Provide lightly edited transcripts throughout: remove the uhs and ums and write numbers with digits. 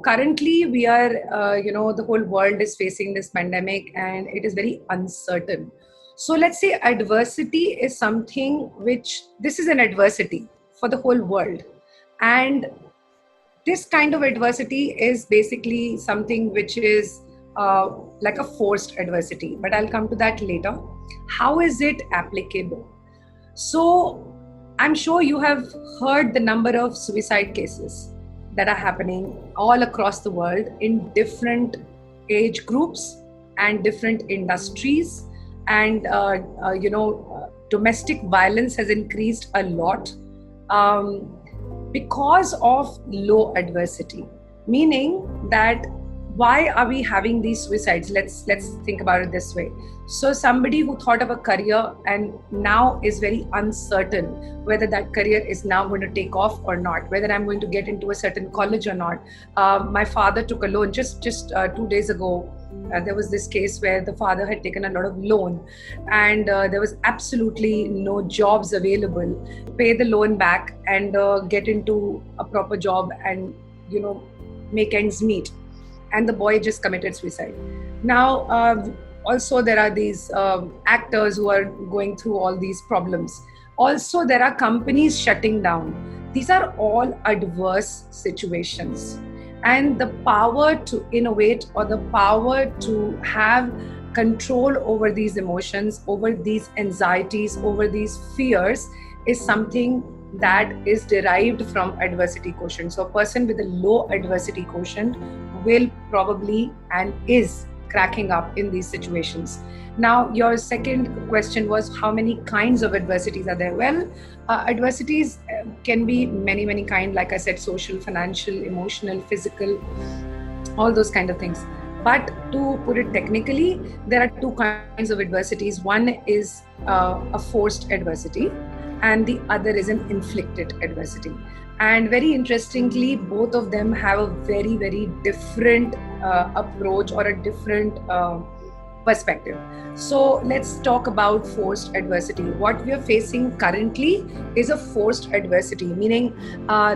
currently we are, the whole world is facing this pandemic and it is very uncertain. So let's say adversity is something which, this is an adversity for the whole world. And this kind of adversity is basically something which is like a forced adversity, but I'll come to that later. How is it applicable? So I'm sure you have heard the number of suicide cases that are happening all across the world in different age groups and different industries. And, domestic violence has increased a lot because of low adversity. Meaning that why are we having these suicides? Let's think about it this way. So somebody who thought of a career and now is very uncertain whether that career is now going to take off or not, whether I'm going to get into a certain college or not. My father took a loan just 2 days ago. There was this case where the father had taken a lot of loan and there was absolutely no jobs available. Pay the loan back and get into a proper job and make ends meet. And the boy just committed suicide. Now, also there are these actors who are going through all these problems. Also, there are companies shutting down. These are all adverse situations. And the power to innovate or the power to have control over these emotions, over these anxieties, over these fears is something that is derived from adversity quotient. So a person with a low adversity quotient will probably and is cracking up in these situations. Now, your second question was how many kinds of adversities are there? Well, adversities can be many, many kinds. Like I said, social, financial, emotional, physical, all those kind of things. But to put it technically, there are two kinds of adversities. One is a forced adversity and the other is an inflicted adversity. And very interestingly, both of them have a very, very different approach or a different perspective. So let's talk about forced adversity. What we are facing currently is a forced adversity, meaning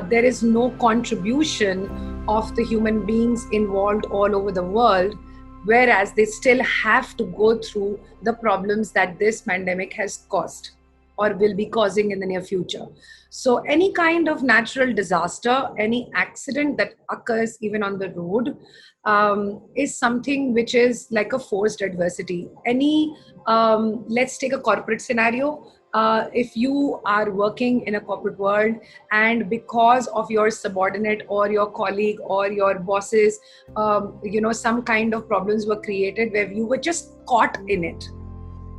there is no contribution of the human beings involved all over the world, whereas they still have to go through the problems that this pandemic has caused or will be causing in the near future. So any kind of natural disaster, any accident that occurs even on the road is something which is like a forced adversity. Let's take a corporate scenario. If you are working in a corporate world and because of your subordinate or your colleague or your bosses, some kind of problems were created where you were just caught in it.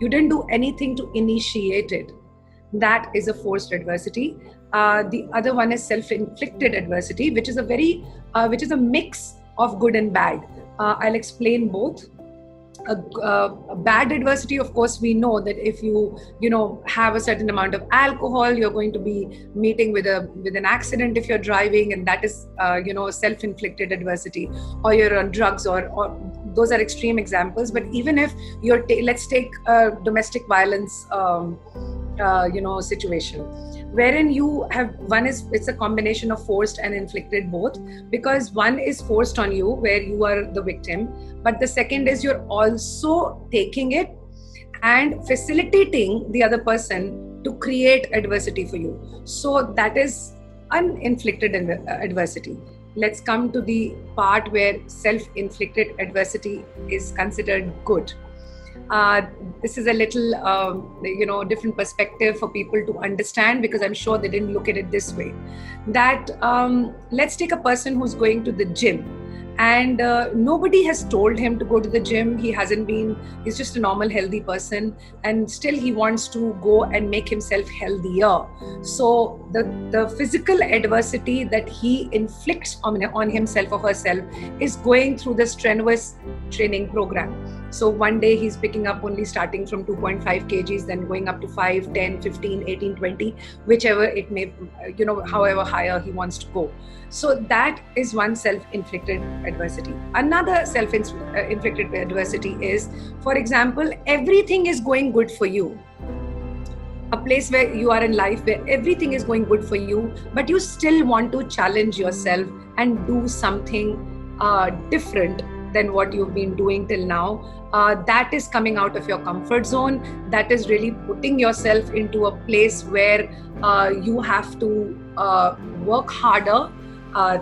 You didn't do anything to initiate it. That is a forced adversity. The other one is self-inflicted adversity, which is a mix of good and bad. I'll explain both. A bad adversity, of course, we know that if you have a certain amount of alcohol, you're going to be meeting with an accident if you're driving, and that is self-inflicted adversity. Or you're on drugs, or those are extreme examples. But even if let's take domestic violence situation, wherein it's a combination of forced and inflicted both, because one is forced on you where you are the victim, but the second is you're also taking it and facilitating the other person to create adversity for you. So that is uninflicted adversity. Let's come to the part where self-inflicted adversity is considered good. This is a little, different perspective for people to understand, because I'm sure they didn't look at it this way. That let's take a person who's going to the gym and nobody has told him to go to the gym. He's just a normal, healthy person, and still he wants to go and make himself healthier. So the physical adversity that he inflicts on himself or herself is going through the strenuous training program. So one day he's picking up only starting from 2.5 kgs, then going up to 5, 10, 15, 18, 20, whichever it may, however higher he wants to go. So that is one self-inflicted adversity. Another self-inflicted adversity is, for example, everything is going good for you. A place where you are in life where everything is going good for you, but you still want to challenge yourself and do something different than what you've been doing till now, that is coming out of your comfort zone. That is really putting yourself into a place where you have to work harder,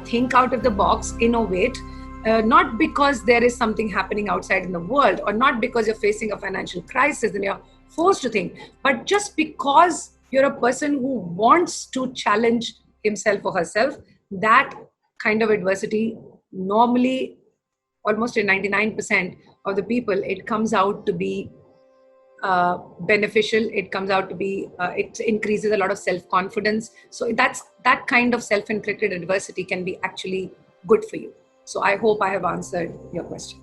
think out of the box, innovate. Not because there is something happening outside in the world, or not because you're facing a financial crisis and you're forced to think, but just because you're a person who wants to challenge himself or herself. That kind of adversity, normally almost in 99% of the people, it comes out to be beneficial. It comes out to be, it increases a lot of self-confidence. So that kind of self-inflicted adversity can be actually good for you. So I hope I have answered your question.